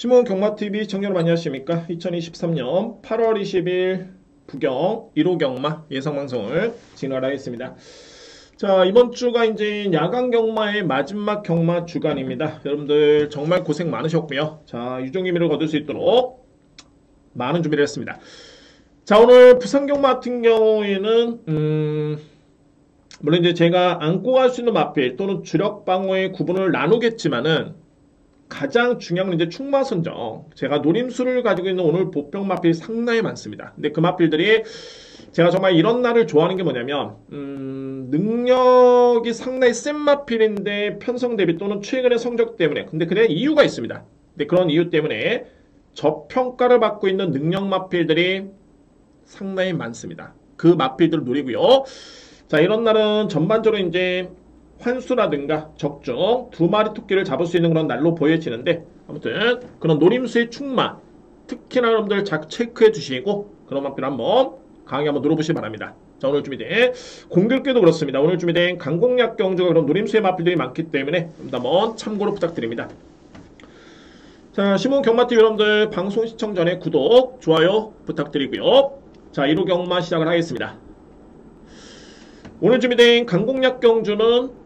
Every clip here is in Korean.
신문 경마TV 시청자 여러분 안녕하십니까? 2023년 8월 20일 부경 1호 경마 예상방송을 진행하겠습니다. 자, 이번 주가 이제 야간 경마의 마지막 경마 주간입니다. 여러분들 정말 고생 많으셨고요. 자, 유종의 미를 거둘 수 있도록 많은 준비를 했습니다. 자, 오늘 부산 경마 같은 경우에는 물론 이제 제가 안고 갈 수 있는 마필 또는 주력 방어의 구분을 나누겠지만은 가장 중요한 건 이제 충마 선정. 제가 노림수를 가지고 있는 오늘 보병 마필이 상당히 많습니다. 근데 그 마필들이 제가 정말 이런 날을 좋아하는 게 뭐냐면 능력이 상당히 센 마필인데 편성 대비 또는 최근의 성적 때문에 근데 그래 이유가 있습니다. 근데 그런 이유 때문에 저평가를 받고 있는 능력 마필들이 상당히 많습니다. 그 마필들을 노리고요. 자, 이런 날은 전반적으로 이제 환수라든가 적중 두 마리 토끼를 잡을 수 있는 그런 날로 보여지는데 아무튼 그런 노림수의 충마 특히나 여러분들 잘 체크해 주시고 그런 마필 한번 강하게 한번 눌러보시기 바랍니다. 자, 오늘 준비된 공교롭게도 그렇습니다. 오늘 준비된 강공약 경주가 그런 노림수의 마필들이 많기 때문에 한번 참고로 부탁드립니다. 자, 신문 경마TV 여러분들 방송 시청 전에 구독, 좋아요 부탁드리고요. 자, 1호 경마 시작을 하겠습니다. 오늘 준비된 강공약 경주는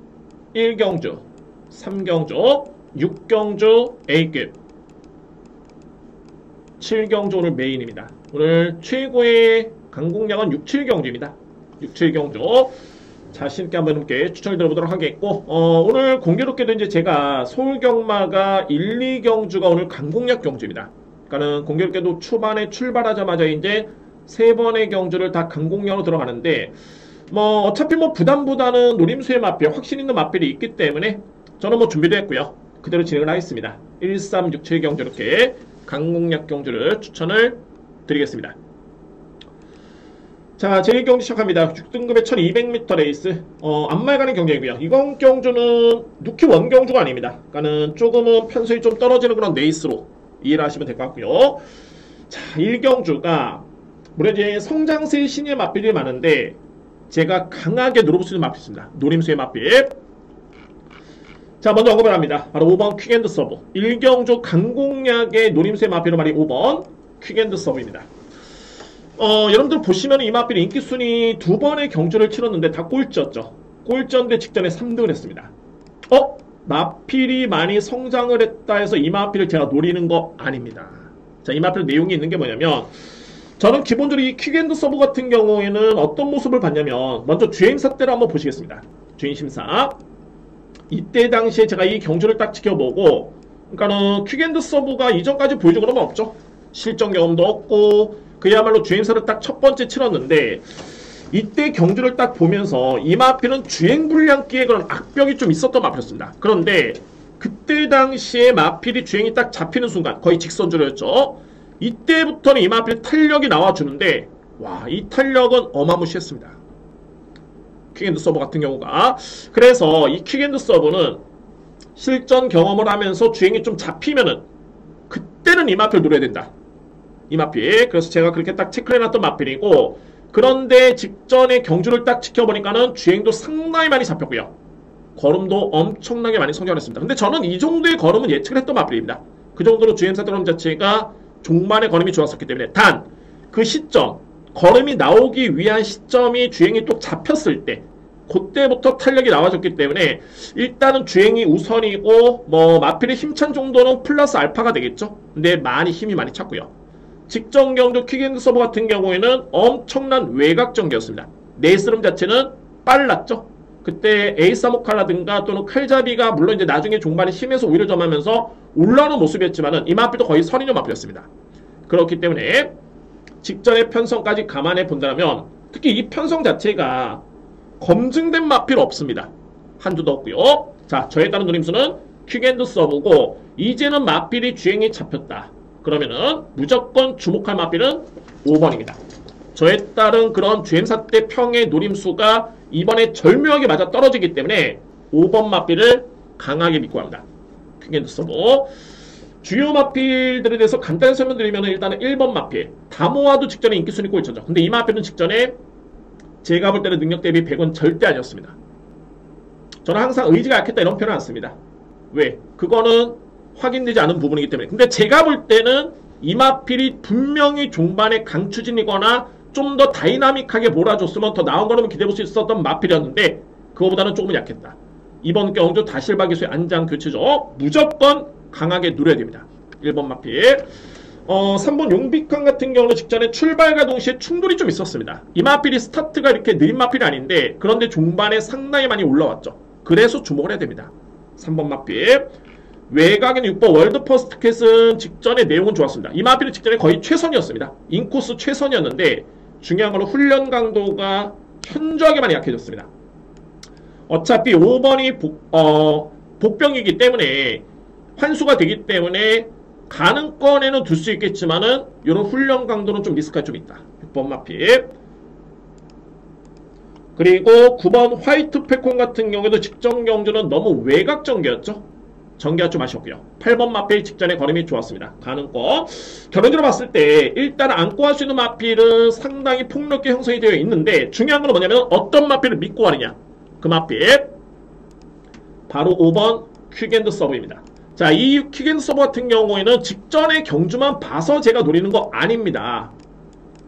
1경주, 3경주, 6경주 A급, 7경주 오늘 메인입니다. 오늘 최고의 강공약은 6, 7경주입니다. 6, 7경주 자신있게 한번 함께 추천을 들어보도록 하겠고 오늘 공교롭게도 이제 제가 서울경마가 1, 2경주가 오늘 강공약 경주입니다. 그러니까는 공교롭게도 초반에 출발하자마자 이제 3번의 경주를 다 강공약으로 들어가는데 어차피 부담보다는 노림수의 마필, 확신 있는 마필이 있기 때문에 저는 준비도 했고요. 그대로 진행을 하겠습니다. 1, 3, 6, 7 경주 이렇게 강공약 경주를 추천을 드리겠습니다. 자, 제1경주 시작합니다. 6등급의 1200m 레이스. 안마에 가는 경기이고요. 이번 경주는 누키 원경주가 아닙니다. 그러니까는 조금은 편성이 좀 떨어지는 그런 레이스로 이해를 하시면 될 것 같고요. 자, 1경주가 물론 이제 성장세 신의 마필이 많은데 제가 강하게 노려볼 수 있는 마필 있습니다. 노림수의 마필. 자, 먼저 언급을 합니다. 바로 5번 퀵앤드 서브. 1경주 강공약의 노림수의 마필은 말이 5번 퀵앤드 서브입니다. 여러분들 보시면 이 마필 인기순위 2번의 경주를 치렀는데 다 꼴찌였죠. 꼴찌였는데 직전에 3등을 했습니다. 마필이 많이 성장을 했다 해서 이 마필을 제가 노리는 거 아닙니다. 자, 이 마필 내용이 있는 게 뭐냐면 저는 기본적으로 이 퀵앤드 서브 같은 경우에는 어떤 모습을 봤냐면 먼저 주행사 때를 한번 보시겠습니다. 주행심사. 이때 당시에 제가 이 경주를 딱 지켜보고 그러니까는 퀵앤드 서브가 이전까지 보여준 건 없죠. 실전 경험도 없고 그야말로 주행사를 딱 첫 번째 치렀는데 이때 경주를 딱 보면서 이 마필은 주행 불량기에 그런 악병이 좀 있었던 마필이었습니다. 그런데 그때 당시에 마필이 주행이 딱 잡히는 순간 거의 직선주로였죠. 이때부터는 이 마필 탄력이 나와주는데 와, 이 탄력은 어마무시했습니다. 퀵앤드 서브 같은 경우가. 그래서 이 퀵앤드 서브는 실전 경험을 하면서 주행이 좀 잡히면은 그때는 이 마필 노려야 된다. 이 마필. 그래서 제가 그렇게 딱 체크를 해놨던 마필이고 그런데 직전에 경주를 딱 지켜보니까는 주행도 상당히 많이 잡혔고요. 걸음도 엄청나게 많이 성장했습니다. 근데 저는 이 정도의 걸음은 예측을 했던 마필입니다. 그 정도로 주행사 걸음 자체가 종반의 걸음이 좋았었기 때문에 단 그 시점 걸음이 나오기 위한 시점이 주행이 또 잡혔을 때 그때부터 탄력이 나와줬기 때문에 일단은 주행이 우선이고 마필의 힘찬 정도는 플러스 알파가 되겠죠. 근데 힘이 많이 찼고요. 직전 경주 퀵앤드 서브 같은 경우에는 엄청난 외곽 전개였습니다. 네스름 자체는 빨랐죠. 그때 에이사모카라든가 또는 칼잡이가 물론 이제 나중에 종반에 심해서 오히려 점하면서 올라오는 모습이었지만은 이 마필도 거의 선인형 마필이었습니다. 그렇기 때문에 직전의 편성까지 감안해 본다면 특히 이 편성 자체가 검증된 마필 없습니다. 한두도 없고요. 자, 저에 따른 노림수는 퀵앤드 서브고 이제는 마필이 주행이 잡혔다. 그러면은 무조건 주목할 마필은 5번입니다. 저에 따른 그런 주행사 때 평의 노림수가 이번에 절묘하게 맞아 떨어지기 때문에 5번 마필을 강하게 믿고 합니다. 퀵앤드 서브. 주요 마필들에 대해서 간단히 설명드리면 일단은 1번 마필. 다모아도 직전에 인기순위 꼴찌죠. 근데 이 마필은 직전에 제가 볼 때는 능력 대비 100은 절대 아니었습니다. 저는 항상 의지가 약했다 이런 표현은 안 씁니다. 왜? 그거는 확인되지 않은 부분이기 때문에. 근데 제가 볼 때는 이마필이 분명히 종반에 강추진이거나 좀 더 다이나믹하게 몰아줬으면 더 나은 거라면 기대해볼 수 있었던 마필이었는데 그거보다는 조금 약했다. 이번 경주 다실바 기수의 안장 교체죠. 무조건 강하게 누려야 됩니다. 1번 마필. 3번 용비칸 같은 경우는 직전에 출발과 동시에 충돌이 좀 있었습니다. 이 마필이 스타트가 이렇게 느린 마필이 아닌데 그런데 종반에 상당히 많이 올라왔죠. 그래서 주목을 해야 됩니다. 3번 마필. 외곽에는 6번 월드 퍼스트 캣은 직전의 내용은 좋았습니다. 이 마필은 직전에 거의 최선이었습니다. 인코스 최선이었는데 중요한 건 훈련 강도가 현저하게 많이 약해졌습니다. 어차피 5번이 복병이기 때문에 환수가 되기 때문에 가능권에는 둘 수 있겠지만은 이런 훈련 강도는 좀 리스크가 좀 있다. 6번 마필. 그리고 9번 화이트 패콘 같은 경우에도 직전 경주는 너무 외곽 전개였죠. 전개가 좀 아쉬웠고요. 8번 마필 직전에 걸음이 좋았습니다. 가능권. 결론적으로 봤을 때 일단 안고 할 수 있는 마필은 상당히 폭넓게 형성이 되어 있는데 중요한 건 뭐냐면 어떤 마필을 믿고 가느냐. 그 마필 바로 5번 퀵앤드 서브입니다. 자, 이 퀵앤드 서브 같은 경우에는 직전의 경주만 봐서 제가 노리는 거 아닙니다.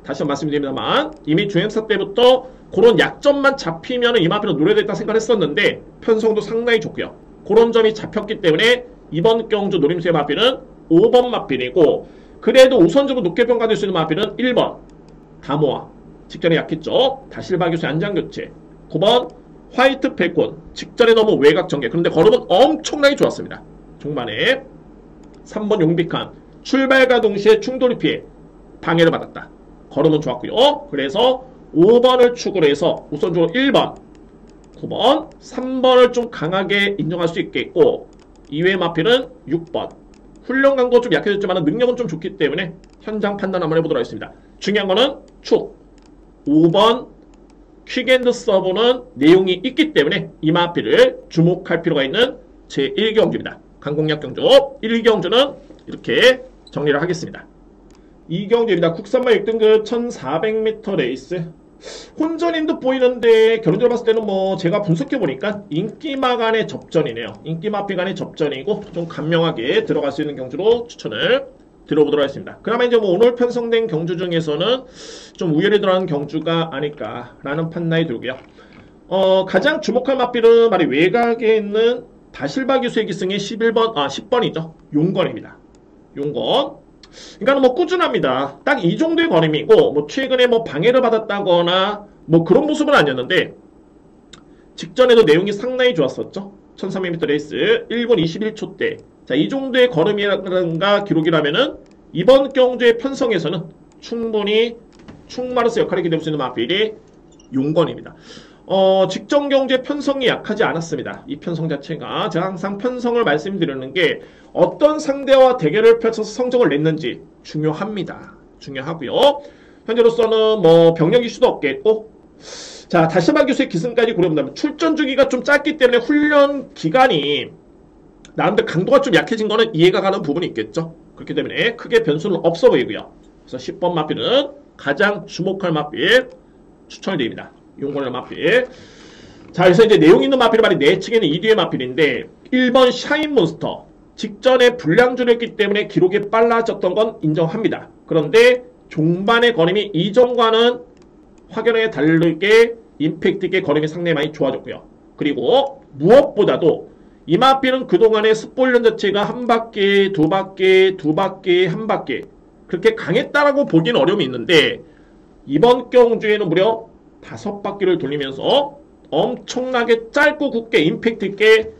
다시 한번 말씀드립니다만 이미 주행사 때부터 그런 약점만 잡히면 이 마필은 노려야 되겠다 생각했었는데 편성도 상당히 좋고요. 그런 점이 잡혔기 때문에 이번 경주 노림수의 마필은 5번 마필이고 그래도 우선적으로 높게 평가될 수 있는 마필은 1번 다모아 직전에 약했죠. 다실바 교수의 안장교체. 9번 화이트 패콘 직전에 너무 외곽 전개. 그런데 걸음은 엄청나게 좋았습니다. 종반에. 3번 용비칸 출발과 동시에 충돌을 피해 방해를 받았다. 걸음은 좋았고요. 그래서 5번을 축으로 해서 우선적으로 1번 9번 3번을 좀 강하게 인정할 수 있겠고 이외의 마필은 6번 훈련 강도 좀 약해졌지만 능력은 좀 좋기 때문에 현장 판단 한번 해보도록 하겠습니다. 중요한 거는 축 5번 퀵앤드 서브는 내용이 있기 때문에 이 마필을 주목할 필요가 있는 제1경주입니다. 강공략 경주 1경주는 이렇게 정리를 하겠습니다. 2경주입니다. 국산마 6등급 1400m 레이스. 혼전인 듯 보이는데 결론적으로 봤을 때는 뭐 제가 분석해보니까 인기마 간의 접전이네요. 인기마필 간의 접전이고 좀 간명하게 들어갈 수 있는 경주로 추천을 들어보도록 하겠습니다. 그나마 이제 뭐 오늘 편성된 경주 중에서는 좀 우열에 들어가는 경주가 아닐까라는 판단이 들고요. 가장 주목할 마필은 말이 외곽에 있는 다실바 기수의 기승의 10번이죠. 용건입니다. 용건. 그러니까 뭐 꾸준합니다. 딱 이 정도의 걸음이고 뭐 최근에 뭐 방해를 받았다거나 뭐 그런 모습은 아니었는데 직전에도 내용이 상당히 좋았었죠. 1300m 레이스 1분 21초 대. 자, 이 정도의 걸음이라든가 기록이라면은 이번 경주의 편성에서는 충분히 충마르스 역할을 기대할 수 있는 마필이 용건입니다. 직전 경주의 편성이 약하지 않았습니다. 이 편성 자체가 제가 항상 편성을 말씀드리는 게 어떤 상대와 대결을 펼쳐서 성적을 냈는지 중요합니다. 중요하고요. 현재로서는 뭐 병력 이슈도 없겠고 자, 다시마 교수의 기승까지 고려본다면 출전 주기가 좀 짧기 때문에 훈련 기간이 나름대로 강도가 좀 약해진 거는 이해가 가는 부분이 있겠죠. 그렇기 때문에 크게 변수는 없어 보이고요. 그래서 10번 마필은 가장 주목할 마필 추천드립니다. 용건의 마필. 자, 그래서 이제 내용 있는 마필이 말이 내측에는 2뒤의 마필인데 1번 샤인몬스터 직전에 불량주를 했기 때문에 기록이 빨라졌던 건 인정합니다. 그런데 종반의 걸음이 이전과는 확연하게 다르게 임팩트 있게 걸음이 상당히 많이 좋아졌고요. 그리고 무엇보다도 이 마필은 그동안의 습보훈련 자체가 한 바퀴, 두 바퀴, 두 바퀴, 한 바퀴 그렇게 강했다라고 보기는 어려움이 있는데 이번 경주에는 무려 5바퀴를 돌리면서 엄청나게 짧고 굵게 임팩트 있게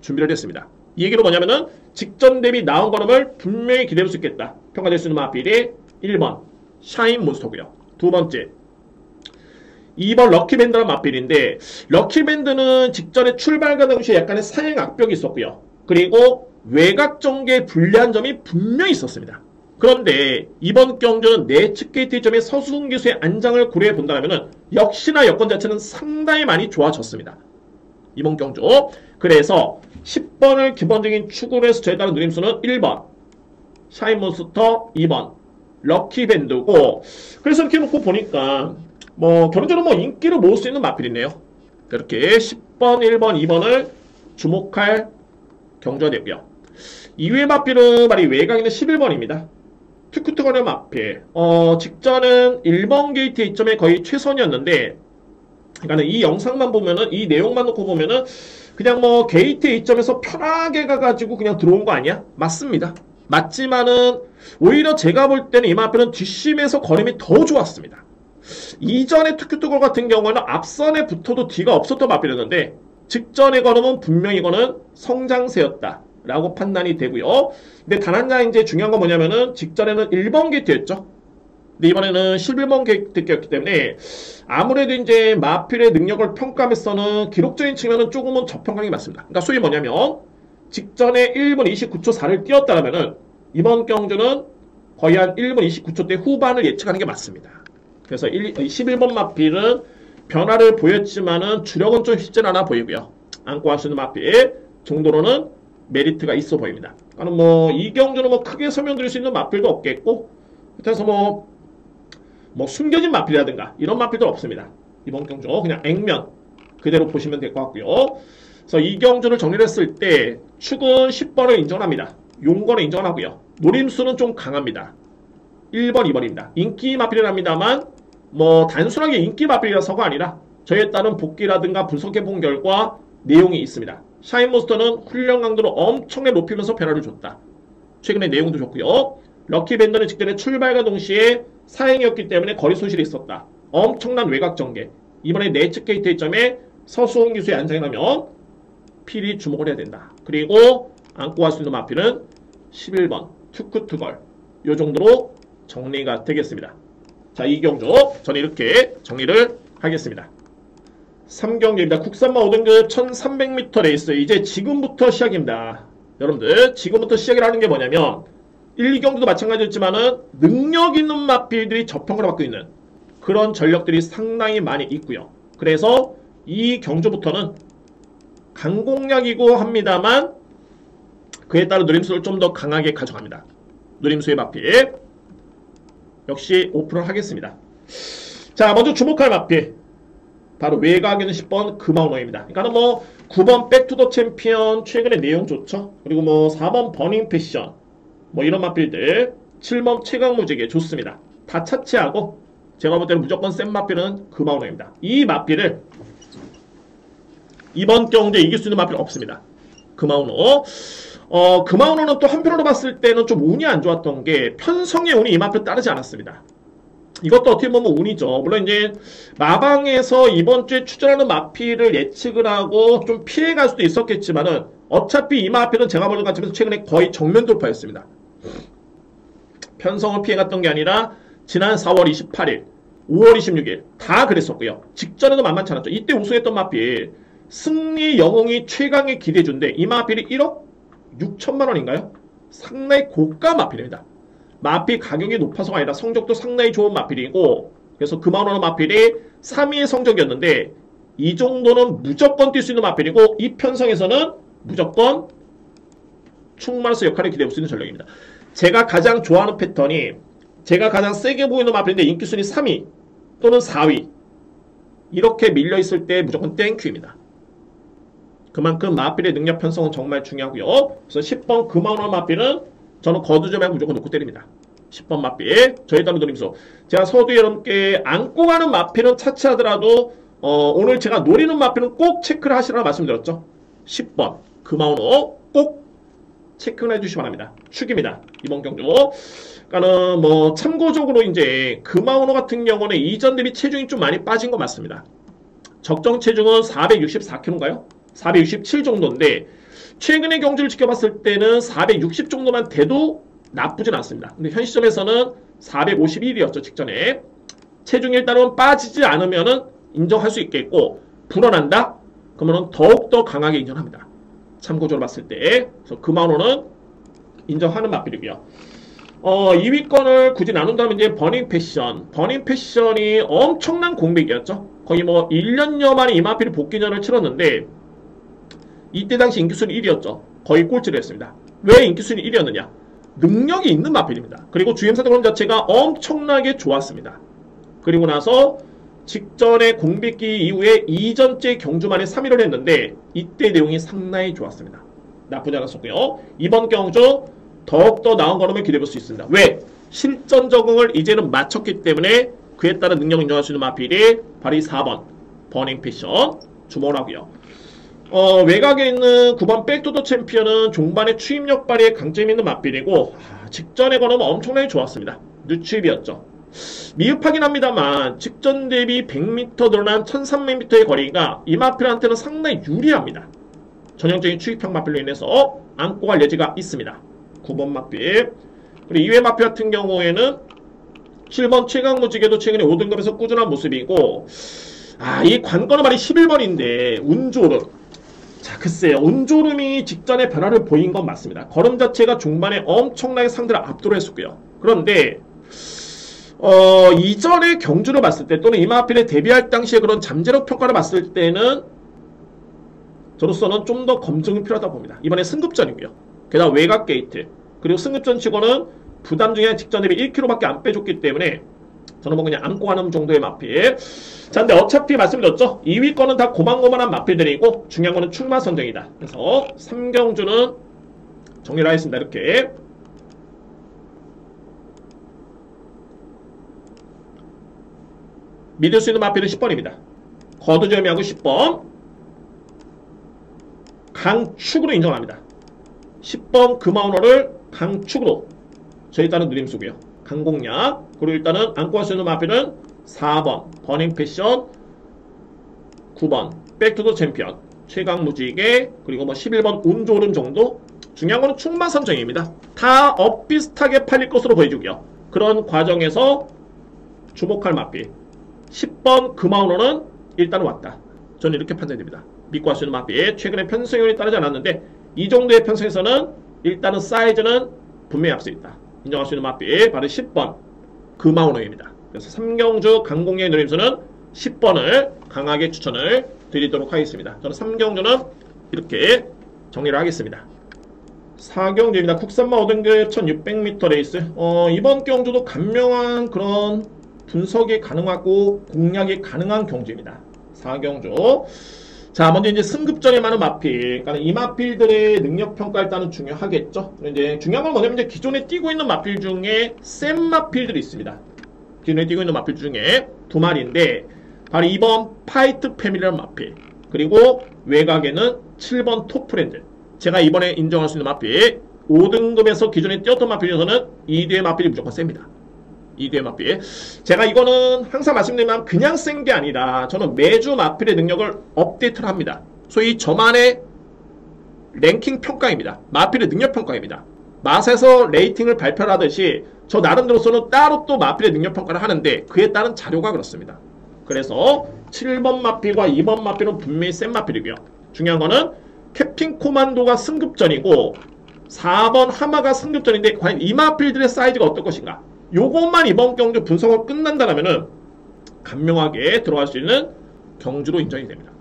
준비를 했습니다. 이 얘기는 뭐냐면은 직전 대비 나은 걸음을 분명히 기대할 수 있겠다. 평가될 수 있는 마필이 1번 샤인몬스터고요. 두 번째 2번 럭키밴드라는 마필인데 럭키밴드는 직전에 출발과 동시에 약간의 사행 악벽이 있었고요. 그리고 외곽 전개에 불리한 점이 분명히 있었습니다. 그런데 이번 경주는 내측 게이트점의 서수훈 기수의 안장을 고려해 본다면 역시나 여건 자체는 상당히 많이 좋아졌습니다. 이번 경주. 그래서 10번을 기본적인 축으로 해서 저에 따른 누림수는 1번 샤인몬스터, 2번 럭키밴드고 그래서 이렇게 놓고 보니까 뭐 결론적으로 뭐 인기를 모을 수 있는 마필이네요. 이렇게 10번, 1번, 2번을 주목할 경주가 되고요. 2위의 마필은 말이 외곽 있는 11번입니다. 투쿠투거리의 마필. 직전은 1번 게이트 이점에 거의 최선이었는데, 그러니까 이 영상만 보면은, 이 내용만 놓고 보면은, 그냥 뭐 게이트 이점에서 편하게 가가지고 그냥 들어온 거 아니야? 맞습니다. 맞지만은, 오히려 제가 볼 때는 이 마필은 뒷심에서 걸음이 더 좋았습니다. 이전의 투큐투걸 같은 경우는 앞선에 붙어도 뒤가 없었던 마필이었는데, 직전의 걸음은 분명히 이거는 성장세였다 라고 판단이 되고요. 근데 단 한 가지 이제 중요한 건 뭐냐면은 직전에는 1번 게이트였죠. 근데 이번에는 11번 게이트였기 때문에 아무래도 이제 마필의 능력을 평가하면서는 기록적인 측면은 조금은 저평가한 게 맞습니다. 그러니까 소위 뭐냐면 직전에 1분 29초 4를 뛰었다라면은 이번 경주는 거의 한 1분 29초 대 후반을 예측하는 게 맞습니다. 그래서 11번 마필은 변화를 보였지만은 주력은 좀 쉽진 않아 보이고요. 안고 할 수 있는 마필 정도로는 메리트가 있어 보입니다. 그러니까 뭐 이 경주는 뭐 크게 설명드릴 수 있는 마필도 없겠고, 그래서 뭐 숨겨진 마필이라든가 이런 마필도 없습니다. 이번 경주 그냥 액면 그대로 보시면 될 것 같고요. 그래서 이 경주를 정리를 했을 때 축은 10번을 인정합니다. 용건을 인정하고요. 노림수는 좀 강합니다. 1번, 2번입니다. 인기 마필이랍니다만 뭐 단순하게 인기 마필이라서가 아니라 저에 따른 복귀라든가 분석해본 결과 내용이 있습니다. 샤인몬스터는 훈련 강도를 엄청나게 높이면서 변화를 줬다. 최근에 내용도 좋고요. 럭키밴더는 직전에 출발과 동시에 사행이었기 때문에 거리 손실이 있었다. 엄청난 외곽 전개. 이번에 내측 게이트 점에 서수홍 기수에 안장이라면 필히 주목을 해야 된다. 그리고 안고 갈 수 있는 마필은 11번 투쿠투걸. 요 정도로 정리가 되겠습니다. 자, 이 경주 저는 이렇게 정리를 하겠습니다. 3경기입니다. 국산마 5등급 1300m 레이스. 이제 지금부터 시작입니다. 여러분들 지금부터 시작을 하는 게 뭐냐면 1, 2경기도 마찬가지였지만은 능력 있는 마필들이 저평가를 받고 있는 그런 전력들이 상당히 많이 있고요. 그래서 이 경주부터는 강공략이고 합니다만 그에 따른 누림수를 좀 더 강하게 가져갑니다. 누림수의 마필 역시 오픈을 하겠습니다. 자, 먼저 주목할 마필 바로 외곽에 있는 10번 금화운호입니다. 그러니까 뭐 9번 백투더 챔피언 최근에 내용 좋죠. 그리고 뭐 4번 버닝 패션 뭐 이런 마필들 7번 최강무지개 좋습니다. 다 차치하고 제가 볼 때는 무조건 센 마필은 금화운호입니다. 이 마필을 이번 경주에 이길 수 있는 마필 없습니다. 금화운호. 금화운호는 또 한편으로 봤을 때는 좀 운이 안 좋았던 게 편성의 운이 이 마필 따르지 않았습니다. 이것도 어떻게 보면 운이죠. 물론 이제 마방에서 이번 주에 출전하는 마필을 예측을 하고 좀 피해갈 수도 있었겠지만은 어차피 이 마필은 제가 보는 관점에서 최근에 거의 정면 돌파였습니다. 편성을 피해갔던 게 아니라 지난 4월 28일, 5월 26일 다 그랬었고요. 직전에도 만만치 않았죠. 이때 우승했던 마필 승리 영웅이 최강의 기대주인데 이 마필이 1억 6천만 원인가요? 상당히 고가 마필입니다. 마필 가격이 높아서가 아니라 성적도 상당히 좋은 마필이고 그래서 금화운호 마필이 3위의 성적이었는데 이 정도는 무조건 뛸 수 있는 마필이고 이 편성에서는 무조건 충만해서 역할을 기대할 수 있는 전력입니다. 제가 가장 좋아하는 패턴이 제가 가장 세게 보이는 마필인데 인기순위 3위 또는 4위 이렇게 밀려있을 때 무조건 땡큐입니다. 그만큼 마필의 능력 편성은 정말 중요하고요. 그래서 10번 금화운호 마필은 저는 거두점에 무조건 놓고 때립니다. 10번 마필 저희 따로 노림수 제가 서두 여러분께 안고 가는 마필은 차치하더라도 오늘 제가 노리는 마필은 꼭 체크를 하시라고 말씀드렸죠. 10번 금화운호 꼭 체크를 해주시기 바랍니다. 축입니다. 이번 경주 그러니까는 뭐 참고적으로 이제 금화운호 같은 경우는 이전 대비 체중이 좀 많이 빠진 거 맞습니다. 적정 체중은 464kg인가요? 467 정도인데 최근의 경주를 지켜봤을 때는 460 정도만 돼도 나쁘진 않습니다. 근데 현 시점에서는 451이었죠. 직전에. 체중이 일단은 빠지지 않으면은 인정할 수 있겠고 불어난다? 그러면 더욱더 강하게 인정합니다. 참고적으로 봤을 때. 그래서 금화운호는 인정하는 마필이고요. 2위권을 굳이 나눈다면 이제 버닝 패션. 버닝 패션이 엄청난 공백이었죠. 거의 뭐 1년여 만에 이 마필이 복귀전을 치렀는데 이때 당시 인기순위 1위였죠. 거의 꼴찌를 했습니다. 왜 인기순위 1위였느냐? 능력이 있는 마필입니다. 그리고 주행사 등록 자체가 엄청나게 좋았습니다. 그리고 나서 직전에 공백기 이후에 이전째 경주만에 3위를 했는데 이때 내용이 상당히 좋았습니다. 나쁘지 않았었고요. 이번 경주 더욱더 나은 걸음을 기대해볼 수 있습니다. 왜? 실전 적응을 이제는 마쳤기 때문에 그에 따른 능력을 인정할 수 있는 마필이 바로 이 4번 버닝 패션 주목을 하고요. 외곽에 있는 9번 백투더 챔피언은 종반의 추입력 발휘에 강점이 있는 마필이고 직전의 걸음은 엄청나게 좋았습니다. 늦추입이었죠. 미흡하긴 합니다만 직전 대비 100m 늘어난 1300m의 거리가 이 마필한테는 상당히 유리합니다. 전형적인 추입형 마필로 인해서 안고 갈 여지가 있습니다. 9번 마필. 그리고 이외 마필 같은 경우에는 7번 최강무지개도 최근에 5등급에서 꾸준한 모습이고 이 관건은 말이 11번인데 운조름. 자, 글쎄요. 운조름이 직전에 변화를 보인 건 맞습니다. 걸음 자체가 종반에 엄청나게 상대를 압도를 했었고요. 그런데 이전의 경주를 봤을 때 또는 이마필에 데뷔할 당시에 그런 잠재력 평가를 봤을 때는 저로서는 좀 더 검증이 필요하다고 봅니다. 이번에 승급전이고요. 게다가 외곽 게이트 그리고 승급전 치고는 부담 중에 직전 대비 1kg밖에 안 빼줬기 때문에 저는 뭐 그냥 안고 가는 정도의 마필. 자, 근데 어차피 말씀드렸죠. 2위 거는 다 고만고만한 마필들이고 중요한 거는 출마 선정이다. 그래서 3경주는 정리를 하겠습니다. 이렇게. 믿을 수 있는 마필은 10번입니다. 거두절미하고 10번. 강축으로 인정합니다. 10번 금마운호를 강축으로 저희 따른 누림수고요. 강공략. 그리고 일단은 안고 갈 수 있는 마필은 4번 버닝 패션, 9번 백투더 챔피언, 최강무지개, 그리고 뭐 11번 운조름 정도. 중요한 거는 출마 선정입니다. 다 엇비슷하게 팔릴 것으로 보여주고요. 그런 과정에서 주목할 마필 10번 금마운호는 일단 왔다. 저는 이렇게 판단됩니다. 믿고 할 수 있는 마필. 최근에 편성률이 따르지 않았는데 이 정도의 편성에서는 일단은 사이즈는 분명히 앞서 있다. 인정할 수 있는 마필 바로 10번 금마운호입니다. 그래서 3경주 강공략의 누림수는 10번을 강하게 추천을 드리도록 하겠습니다. 저는 3경주는 이렇게 정리를 하겠습니다. 4경주입니다. 국산마 5등급 1600m 레이스. 이번 경주도 간명한 그런 분석이 가능하고 공략이 가능한 경주입니다. 4경주. 자, 먼저 이제 승급전에 많은 마필. 그러니까 이 마필들의 능력 평가 일단은 중요하겠죠. 이제 중요한 건 뭐냐면 이제 기존에 뛰고 있는 마필 중에 센 마필들이 있습니다. 기존에 뛰고 있는 마필 중에 두 마리인데 바로 2번 파이트 패밀리라는 마필. 그리고 외곽에는 7번 톱프렌드. 제가 이번에 인정할 수 있는 마필. 5등급에서 기존에 뛰었던 마필 중에서는 2뒤의 마필이 무조건 셉니다. 2뒤의 마필. 제가 이거는 항상 말씀드리면 그냥 센 게 아니라 저는 매주 마필의 능력을 업데이트를 합니다. 소위 저만의 랭킹 평가입니다. 마필의 능력 평가입니다. 맛에서 레이팅을 발표를 하듯이 저 나름대로서는 따로 또 마필의 능력 평가를 하는데 그에 따른 자료가 그렇습니다. 그래서 7번 마필과 2번 마필은 분명히 센 마필이고요. 중요한 거는 캡틴 코만도가 승급전이고 4번 하마가 승급전인데 과연 이 마필들의 사이즈가 어떨 것인가? 요것만 이번 경주 분석을 끝난다면은 간명하게 들어갈 수 있는 경주로 인정이 됩니다.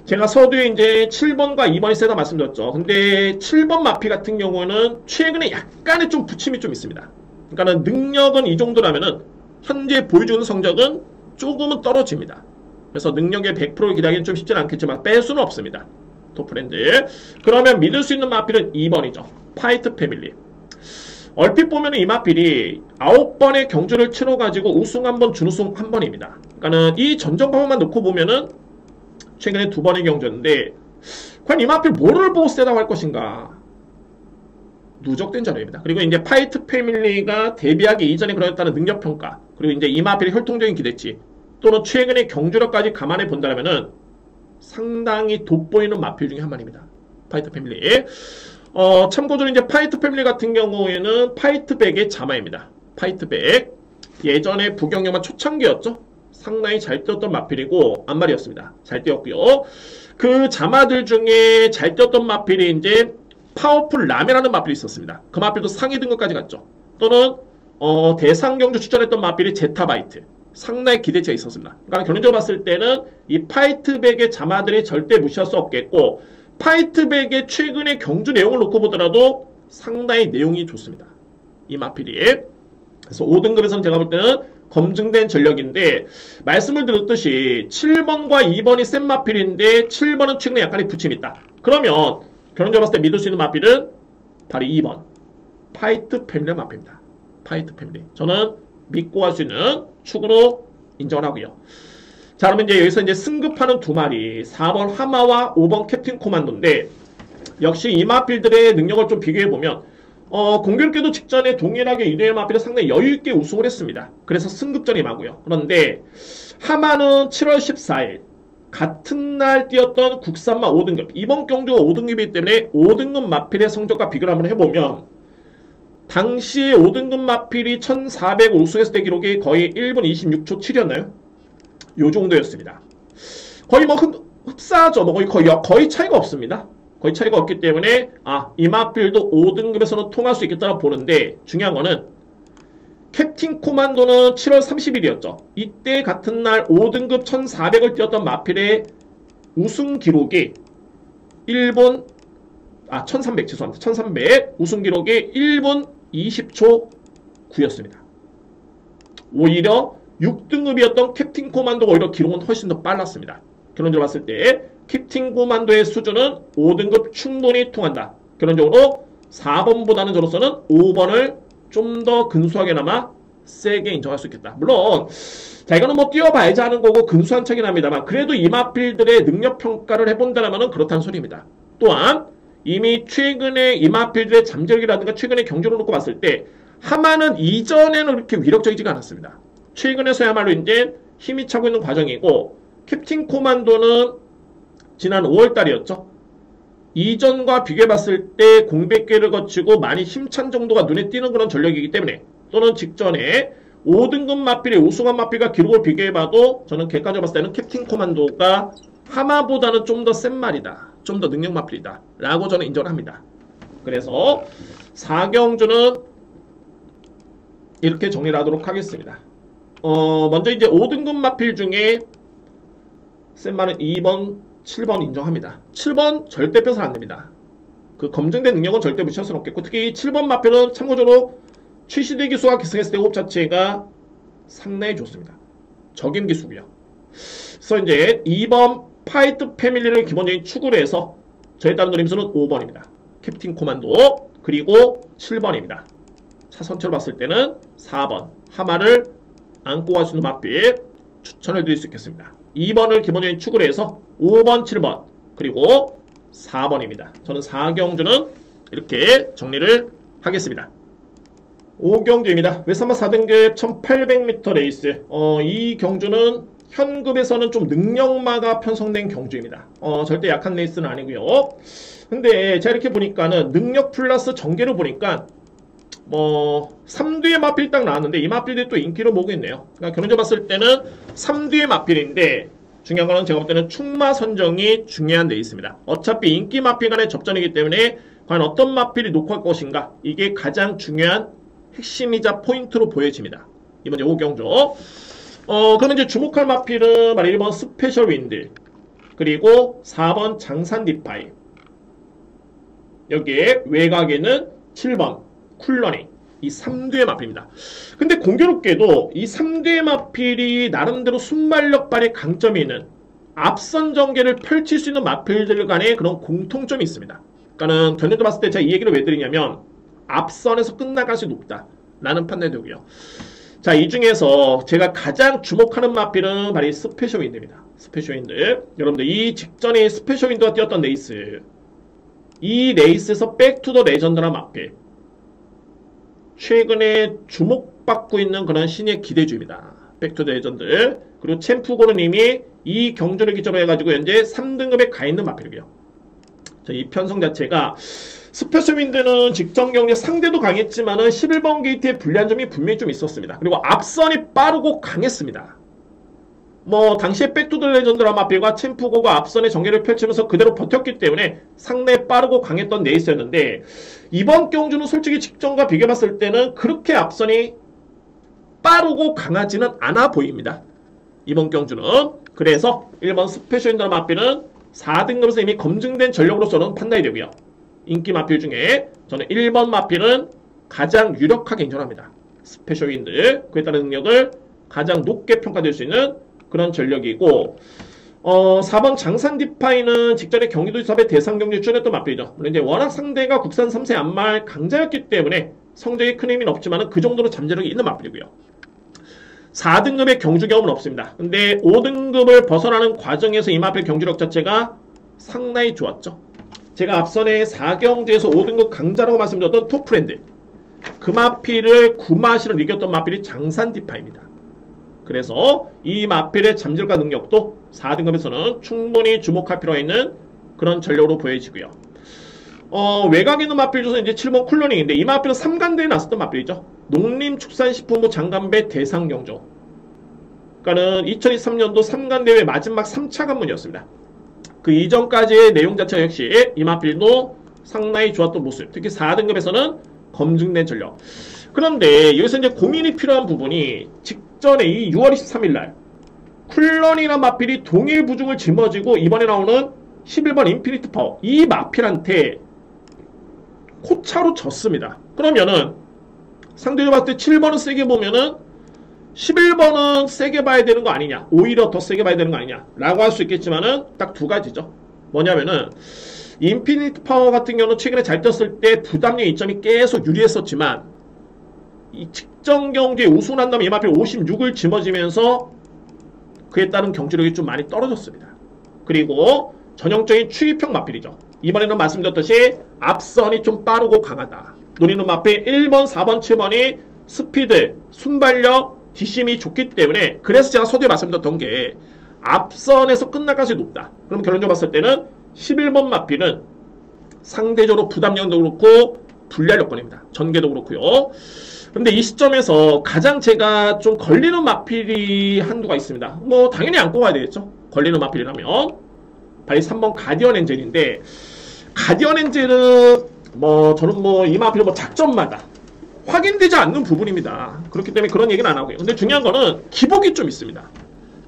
제가 서두에 이제 7번과 2번이 세다 말씀드렸죠. 근데 7번 마필 같은 경우는 최근에 약간의 좀 부침이 좀 있습니다. 그러니까는 능력은 이 정도라면은 현재 보여주는 성적은 조금은 떨어집니다. 그래서 능력의 100%를 기대하기는 좀 쉽지는 않겠지만 뺄 수는 없습니다. 토프랜드. 그러면 믿을 수 있는 마필은 2번이죠. 파이트 패밀리. 얼핏 보면 이 마필이 9번의 경주를 치러가지고 우승 1번, 준우승 1번입니다. 그러니까는 이 전적방만 놓고 보면은 최근에 2번의 경주였는데 과연 이 마필 뭐를 보고 세다고 할 것인가? 누적된 자료입니다. 그리고 이제 파이트 패밀리가 데뷔하기 이전에 그랬다는 능력평가, 그리고 이제 이 마필의 혈통적인 기대치, 또는 최근의 경주력까지 감안해 본다면은 상당히 돋보이는 마필 중에 한 마리입니다. 파이트 패밀리. 참고적으로 이제 파이트 패밀리 같은 경우에는 파이트백의 자마입니다. 파이트백. 예전에 부경영만 초창기였죠. 상당히 잘 뛰었던 마필이고 안말이었습니다. 잘 뛰었고요. 그 자마들 중에 잘 뛰었던 마필이 이제 파워풀 라메라는 마필이 있었습니다. 그 마필도 상위 등급까지 갔죠. 또는 대상경주 출전했던 마필이 제타바이트. 상당히 기대치가 있었습니다. 그러니까 결론적으로 봤을 때는 이 파이트백의 자마들이 절대 무시할 수 없겠고, 파이트백의 최근의 경주 내용을 놓고 보더라도 상당히 내용이 좋습니다. 이 마필이. 그래서 5등급에서는 제가 볼 때는 검증된 전력인데, 말씀을 드렸듯이 7번과 2번이 센 마필인데 7번은 최근에 약간의 부침이 있다. 그러면 결론적으로 봤을 때 믿을 수 있는 마필은 바로 2번 파이트 패밀리 마필입니다. 파이트 패밀리. 저는 믿고 할 수 있는 축으로 인정을 하고요. 자, 그러면 이제 여기서 이제 승급하는 두 마리 4번 하마와 5번 캡틴 코만도인데 역시 이 마필들의 능력을 좀 비교해보면 공교롭게도 직전에 동일하게 이대의 마필은 상당히 여유있게 우승을 했습니다. 그래서 승급전이 임하고요. 그런데 하마는 7월 14일 같은 날 뛰었던 국산마 5등급 이번 경주가 5등급이기 때문에 5등급 마필의 성적과 비교를 한번 해보면 당시에 5등급 마필이 1400 우승했을 때 기록이 거의 1분 26초 7이었나요? 요 정도였습니다. 거의 뭐 흡사하죠. 뭐 거의 차이가 없습니다. 거의 차이가 없기 때문에 이 마필도 5등급에서는 통할 수 있겠다고 보는데 중요한 거는 캡틴 코만도는 7월 30일이었죠. 이때 같은 날 5등급 1400을 뛰었던 마필의 우승 기록이 1300 죄송합니다. 1300 우승 기록이 1분 20초 9였습니다. 오히려 6등급이었던 캡틴 코만도가 오히려 기록은 훨씬 더 빨랐습니다. 결론적으로 봤을 때 캡틴 코만도의 수준은 5등급 충분히 통한다. 결론적으로 4번보다는 저로서는 5번을 좀 더 근소하게나마 세게 인정할 수 있겠다. 물론 자 이거는 뭐 뛰어봐야지 하는 거고 근소한 차이긴 합니다만 그래도 이 마필들의 능력 평가를 해본다면 그렇다는 소리입니다. 또한 이미 최근에 이 마필들의 잠재력이라든가 최근의 경주를 놓고 봤을 때 하마는 이전에는 그렇게 위력적이지가 않았습니다. 최근에서야말로 이제 힘이 차고 있는 과정이고 캡틴 코만도는 지난 5월달이었죠. 이전과 비교해봤을 때 공백기를 거치고 많이 힘찬 정도가 눈에 띄는 그런 전력이기 때문에 또는 직전에 5등급 마필의 우승한 마필과 기록을 비교해봐도 저는 객관적으로 봤을 때는 캡틴 코만도가 하마보다는 좀 더 센 말이다. 좀 더 능력 마필이다. 라고 저는 인정을 합니다. 그래서 4경주는 이렇게 정리를 하도록 하겠습니다. 먼저 이제 5등급 마필 중에 센 말은 2번, 7번 인정합니다. 7번 절대 빼서는 안됩니다. 그 검증된 능력은 절대 무시할 수는 없겠고 특히 7번 마필은 참고적으로 최시대 기수가 기승했을 때 호흡 자체가 상당히 좋습니다. 적임 기수고요. 그래서 이제 2번 파이트 패밀리를 기본적인 축으로 해서 저에 따른 노림수는 5번입니다. 캡틴 코만도 그리고 7번입니다. 차선체로 봤을 때는 4번 하마를 안고 갈 수 있는 마필 추천을 드릴 수 있겠습니다. 2번을 기본적인 축으로 해서 5번, 7번 그리고 4번입니다. 저는 4경주는 이렇게 정리를 하겠습니다. 5경주입니다. 웨스트하마 4등급 1800m 레이스 이 경주는 현급에서는 좀 능력마가 편성된 경주입니다. 절대 약한 레이스는 아니고요. 근데 제가 이렇게 보니까는 능력 플러스 전개를 보니까 3뒤의 마필 딱 나왔는데 이 마필들이 또 인기를 모으고 있네요. 그러니까 결론적으로 봤을 때는 3뒤의 마필인데 중요한 거는 제가 볼 때는 축마 선정이 중요한 데 있습니다. 어차피 인기 마필 간의 접전이기 때문에 과연 어떤 마필이 녹화할 것인가 이게 가장 중요한 핵심이자 포인트로 보여집니다. 이번 5경주 그러면 이제 주목할 마필은 1번 스페셜 윈드 그리고 4번 장산 디파이 여기에 외곽에는 7번 쿨러닝 이 3뒤의 마필입니다. 근데 공교롭게도 이 3뒤의 마필이 나름대로 순발력 발의 강점이 있는 앞선 전개를 펼칠 수 있는 마필들 간의 그런 공통점이 있습니다. 그러니까는 견적도 봤을 때 제가 이 얘기를 왜 드리냐면 앞선에서 끝날 가능성이 높다 라는 판단이 되고요. 자, 이 중에서 제가 가장 주목하는 마필은 바로 이 스페셜 윈드입니다. 스페셜 윈드. 여러분들 이 직전에 스페셜 윈드가 뛰었던 레이스 이 레이스에서 백투더 레전드란 마필 최근에 주목받고 있는 그런 신의 기대주입니다. 백투더 레전드. 그리고 챔프고는 이미 이 경주를 기점으로 해가지고 현재 3등급에 가있는 마필이고요. 자, 이 편성 자체가 스페셜 윈드는 직전 경기에 상대도 강했지만은 11번 게이트에 불리한 점이 분명히 좀 있었습니다. 그리고 앞선이 빠르고 강했습니다. 당시에 백투더 레전드라 마필과 챔프고가 앞선의 전개를 펼치면서 그대로 버텼기 때문에 상당히 빠르고 강했던 레이스였는데 이번 경주는 솔직히 직전과 비교해봤을 때는 그렇게 앞선이 빠르고 강하지는 않아 보입니다. 이번 경주는. 그래서 1번 스페셜 윈드 마필은 4등급에서 이미 검증된 전력으로서는 판단이 되고요. 인기 마필 중에 저는 1번 마필은 가장 유력하게 인정합니다. 스페셜 윈드 그에 따른 능력을 가장 높게 평가될 수 있는 그런 전력이고 4번 장산 디파이는 직전에 경기도지사배 대상경주에 출연했던 맞비죠. 물론 이제 워낙 상대가 국산 3세 안말 강자였기 때문에 성적에 큰 의미는 없지만 그 정도로 잠재력이 있는 맞비고요. 4등급의 경주 경험은 없습니다. 근데 5등급을 벗어나는 과정에서 이 마필 경주력 자체가 상당히 좋았죠. 제가 앞선에 4경주에서 5등급 강자라고 말씀드렸던 토프랜드, 그 마필을 9마시를 이겼던 마필이 장산 디파입니다. 그래서 이 마필의 잠재력과 능력도 4등급에서는 충분히 주목할 필요가 있는 그런 전력으로 보여지고요. 외곽에 있는 마필 중에서 이제 7번 쿨러닝인데 이 마필은 3간대에 나섰던 마필이죠. 농림축산식품부 장관배 대상경주. 그러니까는 2023년도 3간대회 마지막 3차 관문이었습니다. 그 이전까지의 내용 자체가 역시 이 마필도 상당히 좋았던 모습. 특히 4등급에서는 검증된 전력. 그런데 여기서 이제 고민이 필요한 부분이 직전에 이 6월 23일 날 쿨런이라는 마필이 동일 부중을 짊어지고 이번에 나오는 11번 인피니트 파워 이 마필한테 코차로 졌습니다. 그러면은 상대적으로 봤을 때 7번은 세게 보면은 11번은 세게 봐야 되는 거 아니냐, 오히려 더 세게 봐야 되는 거 아니냐 라고 할 수 있겠지만은 딱 두 가지죠. 뭐냐면은 인피니트 파워 같은 경우는 최근에 잘 떴을 때 부담력 이점이 계속 유리했었지만 이 직전 경기에 우승한 다음에 이 마필 56을 짊어지면서 그에 따른 경주력이 좀 많이 떨어졌습니다. 그리고 전형적인 추입형 마필이죠. 이번에는 말씀드렸듯이 앞선이 좀 빠르고 강하다. 노리는 마필 1번, 4번, 7번이 스피드, 순발력, 뒷심이 좋기 때문에 그래서 제가 서두에 말씀드렸던 게 앞선에서 끝날 가능성이 높다. 그럼 결론적으로 봤을 때는 11번 마필은 상대적으로 부담력도 그렇고 불리할 여건입니다. 전개도 그렇고요. 근데 이 시점에서 가장 제가 좀 걸리는 마필이 한두가 있습니다. 뭐 당연히 안고 가야 되겠죠. 걸리는 마필이라면 바로 3번 가디언 엔젤인데, 가디언 엔젤은 뭐 저는 뭐 이 마필은 뭐 작전마다 확인되지 않는 부분입니다. 그렇기 때문에 그런 얘기는 안 하고요. 근데 중요한 거는 기복이 좀 있습니다.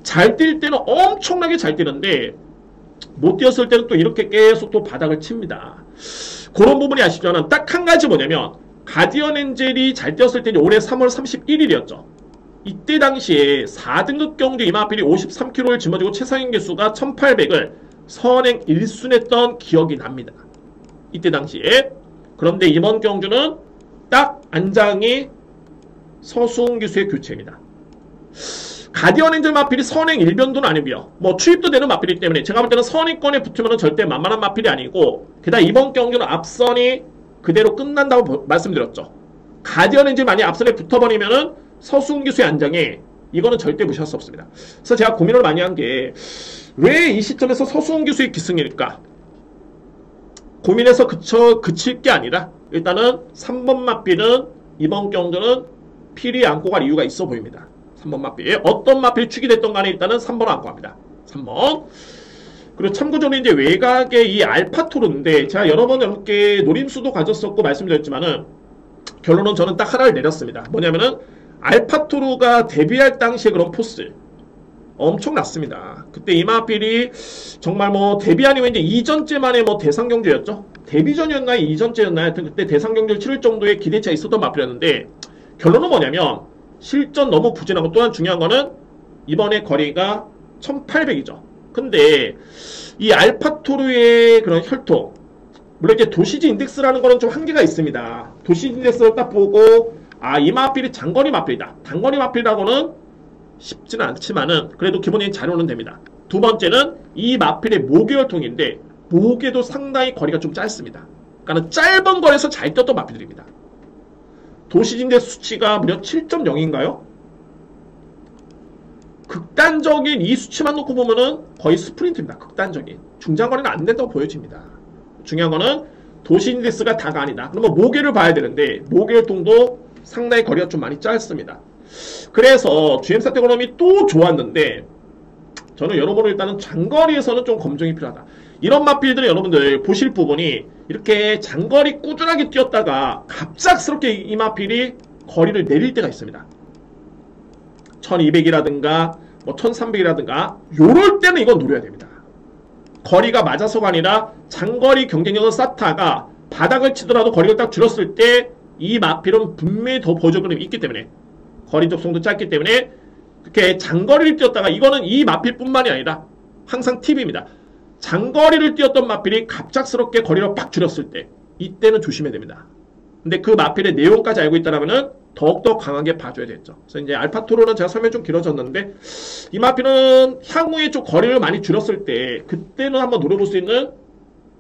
잘 뛸 때는 엄청나게 잘 뛰는데 못 뛰었을 때는 또 이렇게 계속 또 바닥을 칩니다. 그런 부분이 아시잖아요. 딱 한 가지 뭐냐면 가디언 엔젤이 잘 뛰었을 때 올해 3월 31일이었죠. 이때 당시에 4등급 경주 이마필이 53kg를 짊어지고 최상위 개수가 1800을 선행 1순했던 기억이 납니다. 이때 당시에. 그런데 이번 경주는 딱 안장이 서수홍 기수의 교체입니다. 가디언 엔젤 마필이 선행 1변도는 아니고요. 뭐 추입도 되는 마필이기 때문에 제가 볼 때는 선행권에 붙으면 절대 만만한 마필이 아니고, 게다가 이번 경주는 앞선이 그대로 끝난다고 말씀드렸죠. 가디언 엔젤 만약 앞선에 붙어버리면은 서수홍 기수의 안장에 이거는 절대 무시할 수 없습니다. 그래서 제가 고민을 많이 한 게 왜 이 시점에서 서수홍 기수의 기승일까? 고민해서 그칠 게 아니라 일단은 3번 마필은 이번 경주는 필히 안고 갈 이유가 있어 보입니다. 3번 마필. 어떤 마필이 축이 됐던 간에 일단은 3번을 안고 갑니다. 3번. 그리고 참고적으로 이제 외곽의 이 알파토르인데 제가 여러 번 여러분께 노림수도 가졌었고 말씀드렸지만은 결론은 저는 딱 하나를 내렸습니다. 뭐냐면은 알파토르가 데뷔할 당시에 그런 포스 엄청났습니다. 그때 이마필이 정말 뭐 데뷔 아니면 이제 이전째만의 뭐 대상경주였죠. 데뷔 전이었나요? 이전째였나요? 하여튼 그때 대상경주를 치를 정도의 기대치가 있었던 마필이었는데 결론은 뭐냐면 실전 너무 부진하고 또한 중요한 거는 이번에 거리가 1800이죠. 근데 이 알파토르의 그런 혈통, 물론 이제 도시지 인덱스라는 거는 좀 한계가 있습니다. 도시지 인덱스를 딱 보고 아, 이 마필이 장거리 마필이다. 단거리 마필이라고는 쉽지는 않지만은 그래도 기본적인 자료는 됩니다. 두 번째는 이 마필의 모계 혈통인데 모계도 상당히 거리가 좀 짧습니다. 그러니까 짧은 거리에서 잘 뛰었던 마필들입니다. 도시지 인덱스 수치가 무려 7.0인가요? 극단적인 이 수치만 놓고 보면은 거의 스프린트입니다. 극단적인. 중장거리는 안 된다고 보여집니다. 중요한 거는 도시 인덱스가 다가 아니다. 그러면 모계를 봐야 되는데 모계 혈통도 상당히 거리가 좀 많이 짧습니다. 그래서 GM4 테크노미 또 좋았는데 저는 여러분을 일단은 장거리에서는 좀 검증이 필요하다. 이런 마필들은 여러분들 보실 부분이 이렇게 장거리 꾸준하게 뛰었다가 갑작스럽게 이 마필이 거리를 내릴 때가 있습니다. 1200이라든가 뭐 1300이라든가 요럴 때는 이건 노려야 됩니다. 거리가 맞아서가 아니라 장거리 경쟁력을 쌓다가 바닥을 치더라도 거리가 딱 줄었을 때 이 마필은 분명히 더 보조금이 있기 때문에 거리 적성도 짧기 때문에 그렇게 장거리를 뛰었다가 이거는 이 마필뿐만이 아니라 항상 팁입니다. 장거리를 뛰었던 마필이 갑작스럽게 거리를 빡 줄였을 때 이때는 조심해야 됩니다. 근데 그 마필의 내용까지 알고 있다면 더욱더 강하게 봐줘야 되겠죠. 그래서 이제 알파토로는 제가 설명이 좀 길어졌는데 이 마필은 향후에 좀 거리를 많이 줄였을 때 그때는 한번 노려볼 수 있는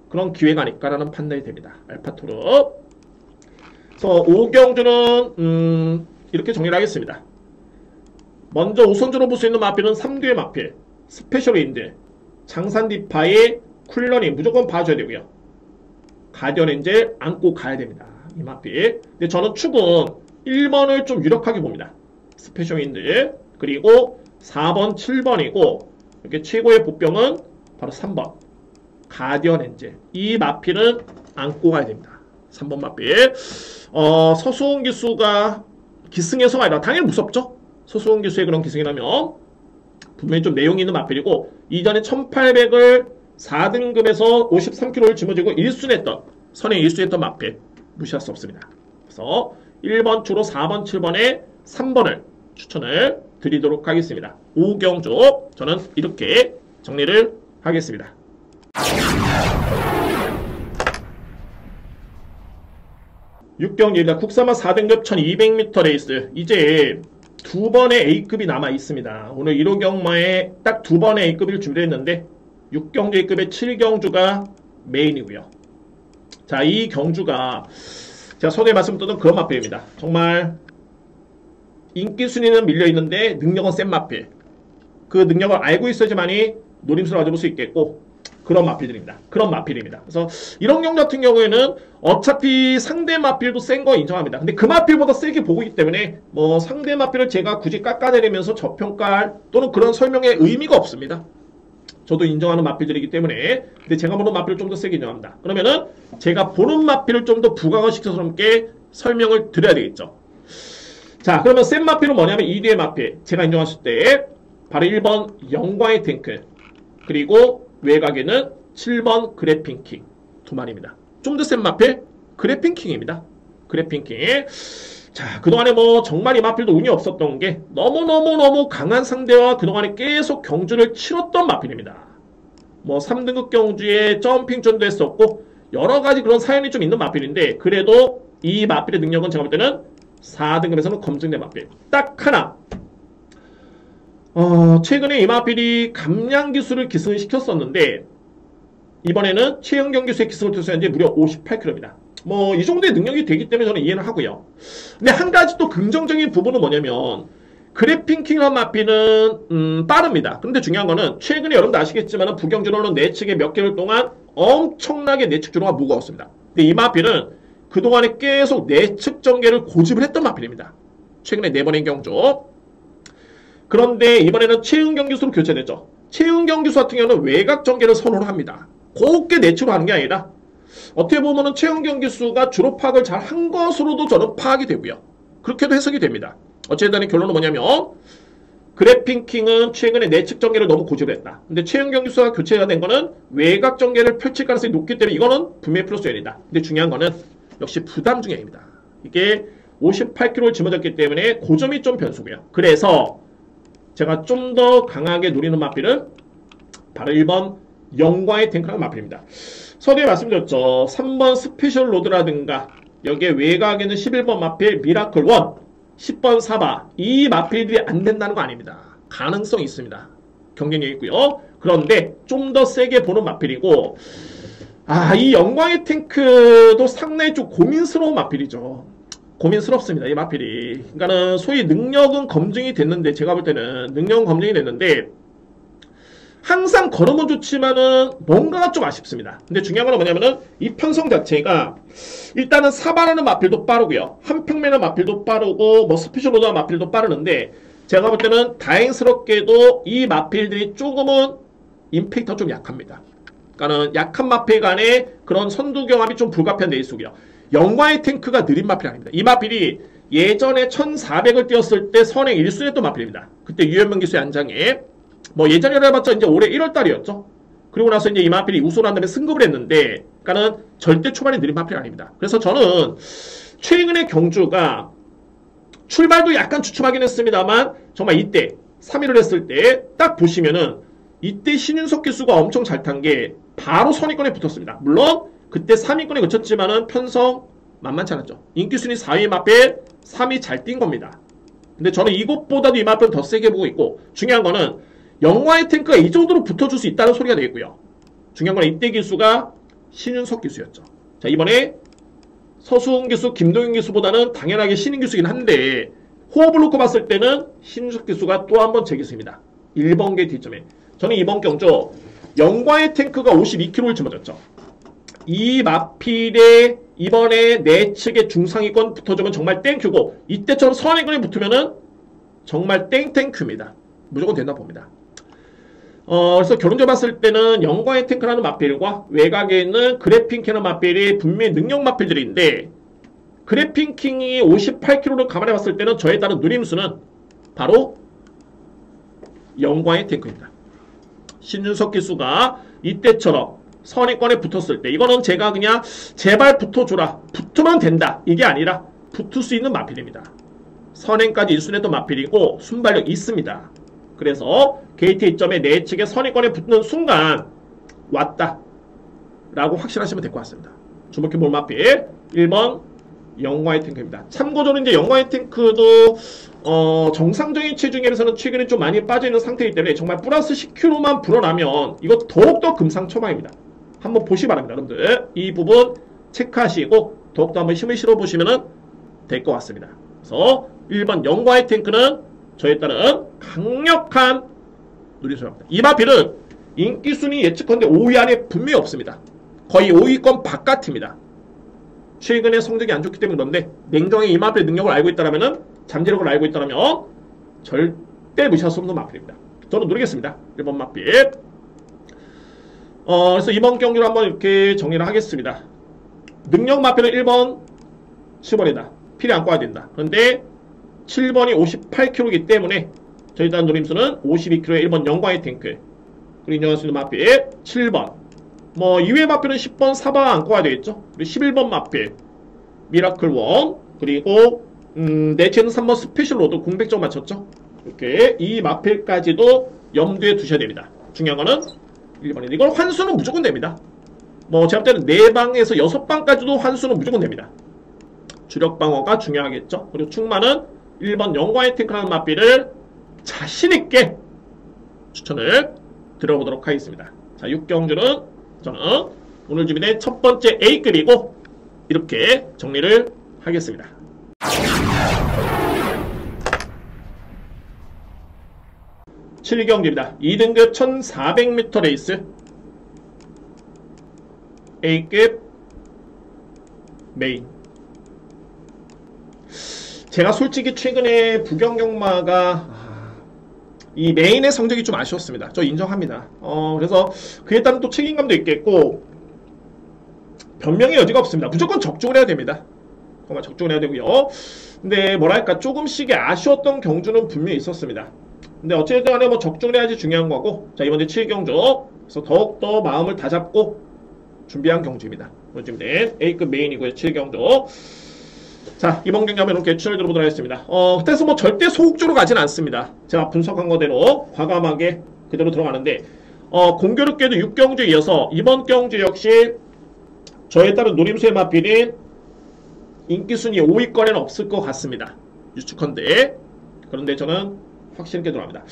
그런 기회가 아닐까라는 판단이 됩니다. 알파토로. 그래서 오경주는 이렇게 정리를 하겠습니다. 먼저 우선적으로 볼 수 있는 마필은 3두의 마필, 스페셜인드, 장산디파의 쿨러닝 무조건 봐줘야 되고요. 가디언 엔젤 안고 가야 됩니다. 이 마필. 근데 저는 축은 1번을 좀 유력하게 봅니다. 스페셜인드. 그리고 4번, 7번이고 이렇게 최고의 보병은 바로 3번. 가디언 엔젤. 이 마필은 안고 가야 됩니다. 3번 마필. 서수훈 기수가 기승에서가 아니라 당연히 무섭죠. 서수훈 기수의 그런 기승이라면 분명히 좀 내용이 있는 마필이고 이전에 1800을 4등급에서 53kg를 짊어지고 1순했던 선행 1순했던 마필 무시할 수 없습니다. 그래서 1번 주로 4번, 7번에 3번을 추천을 드리도록 하겠습니다. 오경주 저는 이렇게 정리를 하겠습니다. 육경기입니다. 국사마 4등급 1200m 레이스. 이제 두 번의 A급이 남아 있습니다. 오늘 1호 경마에 딱 두 번의 A급을 준비했는데 6경주 A급의 7경주가 메인이고요. 자, 이 경주가 제가 소개 말씀드렸던 그런 마필입니다. 정말 인기 순위는 밀려있는데 능력은 센 마필. 그 능력을 알고 있어야지만이 노림수를 가져볼 수 있겠고 그런 마필들입니다. 그런 마필입니다. 그래서 이런 경우 같은 경우에는 어차피 상대 마필도 센 거 인정합니다. 근데 그 마필보다 세게 보고 있기 때문에 뭐 상대 마필을 제가 굳이 깎아내리면서 저평가할 또는 그런 설명에 의미가 없습니다. 저도 인정하는 마필들이기 때문에. 근데 제가 보는 마필을 좀 더 세게 인정합니다. 그러면은 제가 보는 마필을 좀 더 부각을 시켜서롭게 설명을 드려야 되겠죠. 자, 그러면 센 마필은 뭐냐면 2뒤의 마필. 제가 인정했을 때 바로 1번 영광의 탱크, 그리고 외곽에는 7번 그래핑킹 두 마리입니다. 좀 더 센 마필 그래핑킹입니다. 그래핑킹. 자, 그동안에 뭐 정말 이 마필도 운이 없었던 게 너무너무 강한 상대와 그동안에 계속 경주를 치렀던 마필입니다. 뭐 3등급 경주에 점핑전도 했었고 여러가지 그런 사연이 좀 있는 마필인데 그래도 이 마필의 능력은 제가 볼 때는 4등급에서는 검증된 마필. 딱 하나. 최근에 이 마필이 감량 기술을 기승을 시켰었는데 이번에는 최은경 기수의 기승을 투수한 지 무려 58kg입니다. 뭐 이 정도의 능력이 되기 때문에 저는 이해는 하고요. 근데 한 가지 또 긍정적인 부분은 뭐냐면 그래핑킹한 마필은 빠릅니다. 그런데 중요한 거는 최근에 여러분도 아시겠지만 부경주로는 내측에 몇 개월 동안 엄청나게 내측 주로가 무거웠습니다. 근데 이 마필은 그동안에 계속 내측 전개를 고집을 했던 마필입니다. 최근에 4번의 경주. 그런데 이번에는 최은경 기수로 교체됐죠. 최은경 기수 같은 경우는 외곽 전개를 선호를 합니다. 곱게 내추로 하는 게 아니라 어떻게 보면은 최은경 기수가 주로 파악을 잘 한 것으로도 저는 파악이 되고요. 그렇게도 해석이 됩니다. 어쨌든 결론은 뭐냐면 그래핑킹은 최근에 내측 전개를 너무 고집을 했다. 근데 최은경 기수가 교체가 된 거는 외곽 전개를 펼칠 가능성이 높기 때문에 이거는 분명히 플러스 N이다. 근데 중요한 거는 역시 부담 중에입니다. 이게 58kg를 짊어졌기 때문에 그 점이 좀 변수고요. 그래서 제가 좀 더 강하게 노리는 마필은 바로 1번 영광의 탱크라는 마필입니다. 서두에 말씀드렸죠. 3번 스페셜 로드라든가 여기에 외곽에는 11번 마필 미라클 1, 10번 사바 이 마필들이 안 된다는 거 아닙니다. 가능성이 있습니다. 경쟁력이 있고요. 그런데 좀 더 세게 보는 마필이고 이 영광의 탱크도 상당히 좀 고민스러운 마필이죠. 고민스럽습니다. 이 마필이. 그러니까는 소위 능력은 검증이 됐는데 제가 볼 때는 능력은 검증이 됐는데 항상 걸으면 좋지만은 뭔가가 좀 아쉽습니다. 근데 중요한 건 뭐냐면은 이 편성 자체가 일단은 사바라는 마필도 빠르고요. 한평면의 마필도 빠르고 뭐 스페셜로드한 마필도 빠르는데 제가 볼 때는 다행스럽게도 이 마필들이 조금은 임팩트가 좀 약합니다. 그러니까는 약한 마필 간의 그런 선두 경합이 좀 불가피한 레이스고요. 영광의 탱크가 느린 마필이 아닙니다. 이 마필이 예전에 1400을 뛰었을 때 선행 1순위 했던 마필입니다. 그때 유현명 기수의 안장에 뭐 예전이라 해봤자 이제 올해 1월달이었죠. 그리고 나서 이제 이 마필이 우승을 한 다음에 승급을 했는데 그러니까는 절대 초반에 느린 마필이 아닙니다. 그래서 저는 최근의 경주가 출발도 약간 주춤하긴 했습니다만 정말 이때 3위를 했을 때 딱 보시면은 이때 신윤석 기수가 엄청 잘 탄 게 바로 선위권에 붙었습니다. 물론 그때 3위권에 그쳤지만은 편성 만만치 않았죠. 인기순위 4위 마필 3위 잘 뛴 겁니다. 근데 저는 이것보다도 이 마필은 더 세게 보고 있고, 중요한 거는 영화의 탱크가 이 정도로 붙어줄 수 있다는 소리가 되겠고요. 중요한 건 이때 기수가 신윤석 기수였죠. 자, 이번에 서수훈 기수, 김동현 기수보다는 당연하게 신인 기수긴 한데 호흡을 놓고 봤을 때는 신윤석 기수가 또 한 번 제 기수입니다. 1번 게이트 뒷점에. 저는 이번 경주 영과의 탱크가 52km를 짊어졌죠. 이 마필에 이번에 내 측의 중상위권 붙어주면 정말 땡큐고, 이때처럼 선행권에 붙으면은 정말 땡땡큐입니다. 무조건 된다 봅니다. 그래서 결론적으로 봤을 때는 영광의 탱크라는 마필과 외곽에 있는 그래핑킹이라는 마필이 분명히 능력 마필들인데, 그래핑킹이 58km를 감안해 봤을 때는 저에 따른 누림수는 바로 영광의 탱크입니다. 신윤석 기수가 이때처럼 선의권에 붙었을 때, 이거는 제가 그냥 제발 붙어줘라, 붙으면 된다, 이게 아니라 붙을 수 있는 마필입니다. 선행까지 1순위했던 마필이고 순발력 있습니다. 그래서 게이트 2점에 내 측에 선의권에 붙는 순간 왔다 라고 확신하시면 될 것 같습니다. 주목해볼 마필 1번 영광의 탱크입니다. 참고적으로 이제 영광의 탱크도 정상적인 체중에서는 최근에 좀 많이 빠져있는 상태이기 때문에 정말 플러스 10kg만 불어나면 이거 더욱더 금상첨화입니다. 한번 보시기 바랍니다. 여러분들 이 부분 체크하시고 더욱더 한번 힘을 실어보시면 될 것 같습니다. 그래서 1번 영광의 탱크는 저에 따른 강력한 누리소입니다. 이 마필은 인기순위 예측컨대 5위 안에 분명히 없습니다. 거의 5위권 바깥입니다. 최근에 성적이 안 좋기 때문에 그런데 냉정히 이 마필의 능력을 알고 있다면, 잠재력을 알고 있다면 절대 무시할 수 없는 마필입니다. 저는 누리겠습니다. 1번 마필. 그래서 이번 경기로 한번 이렇게 정리를 하겠습니다. 능력 마필은 1번 7번이다. 필히 안고 와야 된다. 그런데 7번이 58kg이기 때문에 저희 단 노림수는 52kg의 1번 영광의 탱크. 그리고 인정할 수 있는 마필 7번. 뭐 이외의 마필은 10번 4번 안고 와야 되겠죠. 그리고 11번 마필 미라클 원. 그리고 내체는 3번 스페셜 로드 공백점 맞췄죠. 이렇게 이 마필까지도 염두에 두셔야 됩니다. 중요한 거는 1번인데 이걸 환수는 무조건 됩니다. 뭐 제가 볼 때는 4방에서 6방까지도 환수는 무조건 됩니다. 주력 방어가 중요하겠죠. 그리고 충만은 1번 영광의 탱크라는 마필을 자신있게 추천을 드려보도록 하겠습니다. 자, 6경주는 저는 오늘 준비된 첫 번째 A급이고 이렇게 정리를 하겠습니다. (7경주입니다) 2등급 1400m 레이스 A급 메인. 제가 솔직히 최근에 부경경마가 이 메인의 성적이 좀 아쉬웠습니다. 저 인정합니다. 그래서 그에 따른 또 책임감도 있겠고 변명의 여지가 없습니다. 무조건 적중을 해야 됩니다. 정말 적중을 해야 되고요. 근데 뭐랄까 조금씩의 아쉬웠던 경주는 분명히 있었습니다. 근데 어쨌든 간에 뭐 적중을 해야지 중요한 거고, 자 이번 주 7경주 그래서 더욱더 마음을 다잡고 준비한 경주입니다. 오늘 준비된 A급 메인이고요. 7경주. 자, 이번 경기 한번 이렇게 추천을 들어보도록 하겠습니다. 그래서 뭐 절대 소극적으로 가진 않습니다. 제가 분석한 거대로 과감하게 그대로 들어가는데, 공교롭게도 6경주에 이어서 이번 경주 역시 저에 따른 노림수의 마필인 인기순위 5위권에는 없을 것 같습니다. 유축컨대. 그런데 저는 확신 있게 들어갑니다.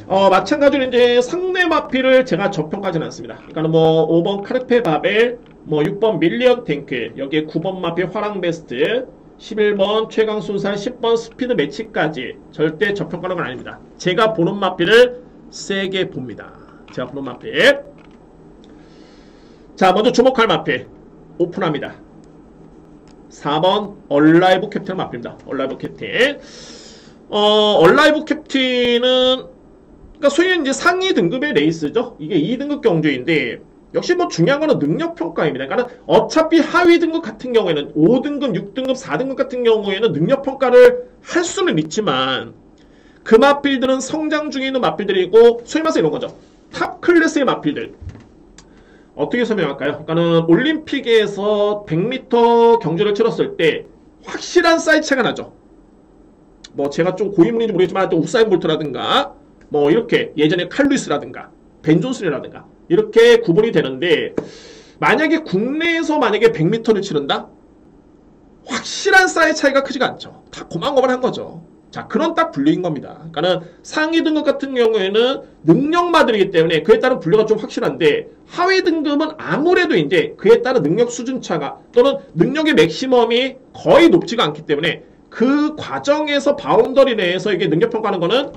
마찬가지로 이제 상대 마필을 제가 저평가하지는 않습니다. 그러니까 뭐 5번 카르페 바벨, 뭐 6번 밀리언 탱크, 여기에 9번 마필 화랑 베스트, 11번 최강 순살, 10번 스피드 매치까지 절대 저평가하는 건 아닙니다. 제가 보는 마필을 세게 봅니다. 제가 보는 마필. 자, 먼저 주목할 마필 오픈합니다. 4번 얼라이브 캡틴 마필입니다. 얼라이브 캡틴. 얼라이브 캡틴은 그러니까 소위 이제 상위 등급의 레이스죠. 이게 2등급 경주인데 역시 뭐 중요한 거는 능력 평가입니다. 그러니까 어차피 하위 등급 같은 경우에는 5등급, 6등급, 4등급 같은 경우에는 능력 평가를 할 수는 있지만 그 마필들은 성장 중에 있는 마필들이고 소위 말해서 이런 거죠. 탑 클래스의 마필들. 어떻게 설명할까요? 그러니까는 올림픽에서 100m 경주를 치렀을 때 확실한 사이즈 차이가 나죠. 뭐 제가 좀 고인물인지 모르겠지만 또 우사인 볼트라든가 뭐 이렇게 예전에 칼루이스라든가 벤 존슨이라든가 이렇게 구분이 되는데, 만약에 국내에서 만약에 100m를 치른다? 확실한 사이즈 차이가 크지가 않죠. 다 고만고만한 거죠. 자, 그런 딱 분류인 겁니다. 그러니까는 상위 등급 같은 경우에는 능력마들이기 때문에 그에 따른 분류가 좀 확실한데, 하위 등급은 아무래도 이제 그에 따른 능력 수준 차가 또는 능력의 맥시멈이 거의 높지가 않기 때문에 그 과정에서 바운더리 내에서 이게 능력 평가하는 거는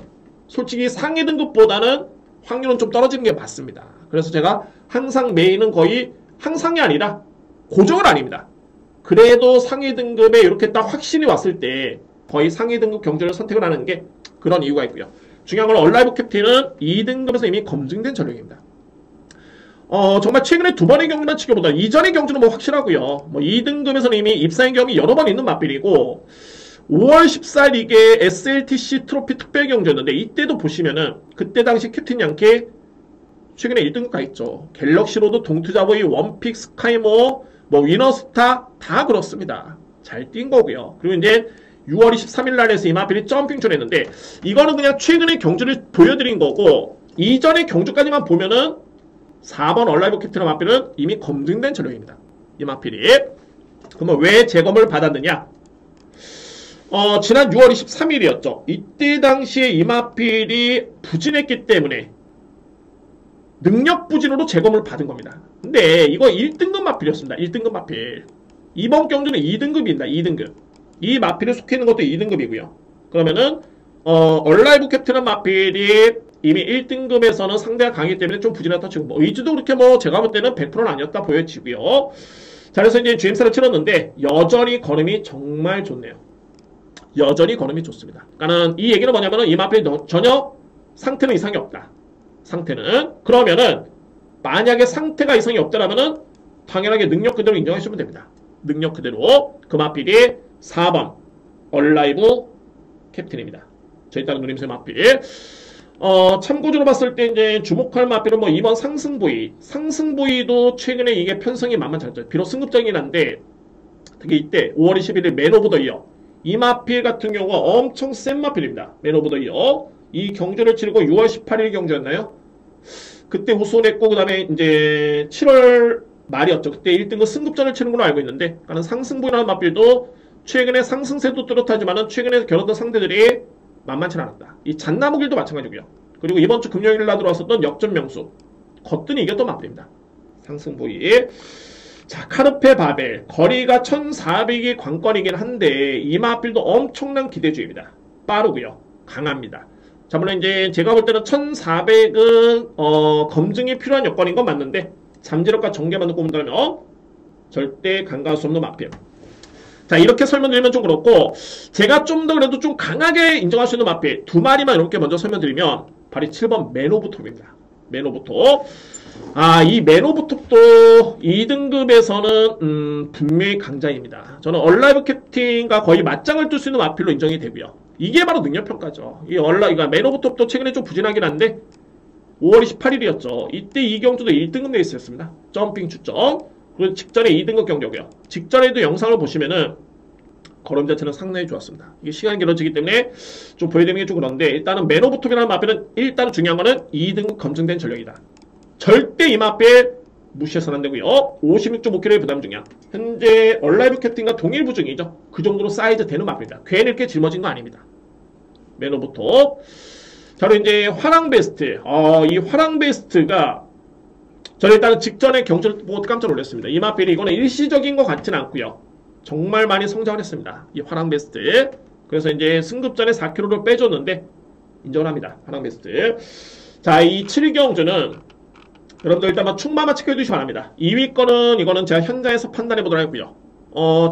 솔직히 상위 등급보다는 확률은 좀 떨어지는 게 맞습니다. 그래서 제가 항상 메인은 거의 항상이 아니라 고정은 아닙니다. 그래도 상위 등급에 이렇게 딱 확신이 왔을 때 거의 상위 등급 경주를 선택을 하는 게 그런 이유가 있고요. 중요한 건 얼라이브 캡틴은 2등급에서 이미 검증된 전력입니다. 정말 최근에 두 번의 경주만 치기보다 이전의 경주는 뭐 확실하고요. 뭐 2등급에서는 이미 입사한 경험이 여러 번 있는 맛빌이고, 5월 14일 이게 SLTC 트로피 특별 경주였는데, 이때도 보시면은 그때 당시 캡틴 양케 최근에 1등급 가있죠. 갤럭시로드, 동투자보이, 원픽, 스카이모, 뭐 위너스타 다 그렇습니다. 잘 뛴 거고요. 그리고 이제 6월 23일 날에서 이마필이 점핑 출했는데, 이거는 그냥 최근의 경주를 보여드린 거고, 이전의 경주까지만 보면은 4번 얼라이브 캡틴 이마필은 이미 검증된 전력입니다. 이마필이. 그러면 왜 재검을 받았느냐? 지난 6월 23일이었죠. 이때 당시에 이마필이 부진했기 때문에 능력 부진으로 재검을 받은 겁니다. 근데 이거 1등급 마필이었습니다. 1등급 마필. 이번 경주는 2등급입니다. 2등급. 이 마필에 속해 있는 것도 2등급이고요. 그러면은 얼라이브 캡틴 마필이 이미 1등급에서는 상대가 강하기 때문에 좀 부진했다 치고, 뭐 의지도 그렇게 뭐 제가 볼 때는 100%는 아니었다 보여지고요. 자, 그래서 이제 GM사를 치렀는데 여전히 걸음이 정말 좋네요. 여전히 걸음이 좋습니다. 그러니까는 이 얘기는 뭐냐면은 이 마필이 전혀 상태는 이상이 없다. 상태는. 그러면은 만약에 상태가 이상이 없다라면은 당연하게 능력 그대로 인정하시면 됩니다. 능력 그대로. 그 마필이 4번 얼라이브 캡틴입니다. 저희 딸은 누님새 마필. 참고적으로 봤을 때 이제 주목할 마필은 뭐 2번 상승부위. 상승부위도 최근에 이게 편성이 만만치 않죠. 비록 승급적이긴 한데, 특히 이때 5월 21일 맨 오브 더 이어, 이 마필 같은 경우가 엄청 센 마필입니다. 맨 오브 더 이어. 이 경주를 치르고 6월 18일 경주였나요? 그때 우승했고, 그 다음에 이제 7월 말이었죠. 그때 1등급 승급전을 치는 걸로 알고 있는데, 그러니까 상승부위라는 마필도 최근에 상승세도 뚜렷하지만은 최근에 겨뤘던 상대들이 만만치 않았다. 이 잣나무길도 마찬가지고요. 그리고 이번 주 금요일 날 들어왔었던 역전 명수. 거뜬히 이겼던 마필입니다. 상승부위. 자, 카르페 바벨. 거리가 1400이 관건이긴 한데, 이 마필도 엄청난 기대주입니다. 빠르고요. 강합니다. 자, 물론 이제 제가 볼 때는 1400은 검증이 필요한 여건인 건 맞는데, 잠재력과 정계만 놓고 본다면 절대 간과할 수 없는 마필. 자, 이렇게 설명드리면 좀 그렇고, 제가 좀 더 그래도 좀 강하게 인정할 수 있는 마필 두 마리만 이렇게 먼저 설명드리면 바로 7번 맨 오브 톱입니다. 맨 오브 톱. 이 맨 오브 톱도 2등급에서는 분명히 강자입니다. 저는 얼라이브 캡틴과 거의 맞짱을 뜰 수 있는 마필로 인정이 되고요. 이게 바로 능력평가죠. 그러니까 맨 오브 톱도 최근에 좀 부진하긴 한데 5월 28일이었죠. 이때 이 경주도 1등급 레이스였습니다. 점핑 추점. 그리고 직전에 2등급 경주고요. 직전에도 영상을 보시면은 걸음 자체는 상당히 좋았습니다. 이게 시간이 길어지기 때문에 좀 보여드리는 게 좀 그런데, 일단은 맨 오브 톱이라는 마필은 일단 중요한 거는 2등급 검증된 전력이다. 절대 이 마필 무시해서는 안 되고요. 56.5kg의 부담 중량. 현재 얼라이브 캡틴과 동일 부중이죠. 그 정도로 사이즈 되는 마필이다. 괜히 이렇게 짊어진 거 아닙니다. 맨 오브 톱. 자, 그리고 이제 화랑 베스트. 이 화랑 베스트가 저는 일단은 직전에 경주를 보고 깜짝 놀랐습니다. 이 마필이 이거는 일시적인 것 같지는 않고요. 정말 많이 성장을 했습니다. 이 화랑 베스트. 그래서 이제 승급전에 4kg를 빼줬는데 인정을 합니다. 화랑 베스트. 자, 이 7경주는 여러분들 일단 충만만 체크해 주시기 바랍니다. 2위 거는 이거는 제가 현장에서 판단해 보도록 하고요.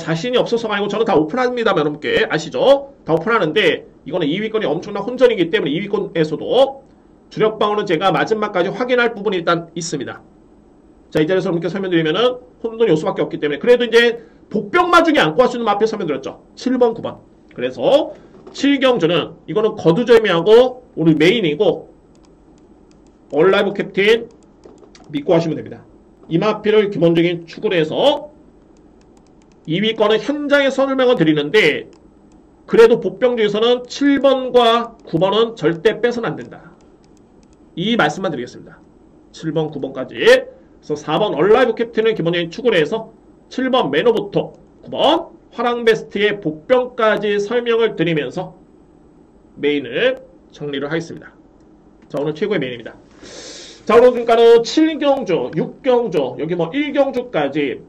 자신이 없어서가 아니고 저는 다 오픈합니다. 여러분께 아시죠? 다 오픈하는데 이거는 2위 건이 엄청난 혼전이기 때문에 2위 건에서도 주력 방어는 제가 마지막까지 확인할 부분이 일단 있습니다. 자, 이 자리에서 여러분께 설명드리면은 혼돈 요소밖에 없기 때문에, 그래도 이제 복병마 중에 안고 할 수 있는 마필 설명드렸죠. 7번, 9번. 그래서 7경주는 이거는 거두절미하고 우리 메인이고 얼라이브 캡틴 믿고 하시면 됩니다. 이 마필을 기본적인 축으로 해서 2위 거는 현장에 설명을 드리는데, 그래도 복병 중에서는 7번과 9번은 절대 빼서는 안 된다. 이 말씀만 드리겠습니다. 7번, 9번까지. 그래서 4번 얼라이브 캡틴은 기본적인 추구를 해서 7번 매너부터 9번 화랑베스트의 복병까지 설명을 드리면서 메인을 정리를 하겠습니다. 자, 오늘 최고의 메인입니다. 자, 오늘 그러니까는 7경주, 6경주, 여기 뭐 1경주까지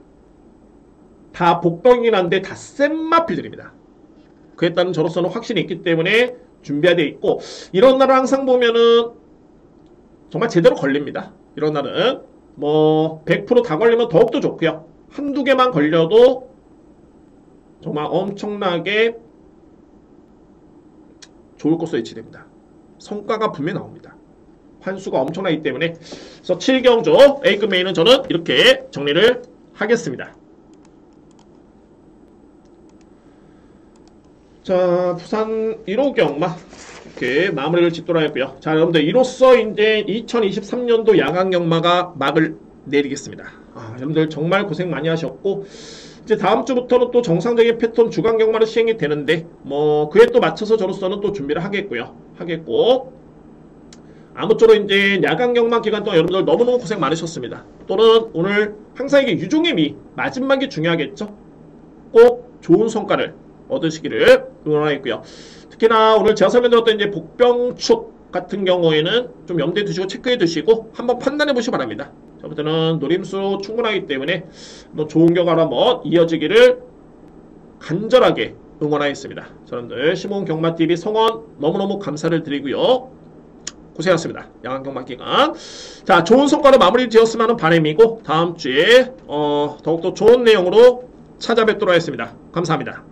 다 복병이긴 한데 다 센 마필들입니다. 그에 따른 저로서는 확신이 있기 때문에 준비되어 있고, 이런 날은 항상 보면은 정말 제대로 걸립니다. 이런 날은 뭐 100% 다 걸리면 더욱더 좋고요. 한두 개만 걸려도 정말 엄청나게 좋을 것으로 예측됩니다. 성과가 분명히 나옵니다. 환수가 엄청나기 때문에. 그래서 7경주 A급 메인은 저는 이렇게 정리를 하겠습니다. 자, 부산 1호 경마 이렇게 마무리를 짓도록 하고요. 자, 여러분들 이로써 이제 2023년도 야간 경마가 막을 내리겠습니다. 여러분들 정말 고생 많이 하셨고, 이제 다음 주부터는 또 정상적인 패턴 주간 경마를 시행이 되는데, 뭐 그에 또 맞춰서 저로서는 또 준비를 하겠고, 아무쪼록 이제 야간 경마 기간 동안 여러분들 너무너무 고생 많으셨습니다. 또는 오늘 항상 이게 유종의 미, 마지막이 중요하겠죠. 꼭 좋은 성과를 얻으시기를 응원하겠고요. 특히나 오늘 제가 설명드렸던 이제 복병축 같은 경우에는 좀 염두에 두시고 체크해 두시고 한번 판단해 보시기 바랍니다. 저부터는 노림수 충분하기 때문에 좋은 결과로 한번 이어지기를 간절하게 응원하겠습니다. 여러분들 시몬 경마TV 성원 너무너무 감사를 드리고요. 고생하셨습니다. 야간 경마 기간. 자, 좋은 성과로 마무리 지었으면 하는 바람이고, 다음 주에 더욱더 좋은 내용으로 찾아뵙도록 하겠습니다. 감사합니다.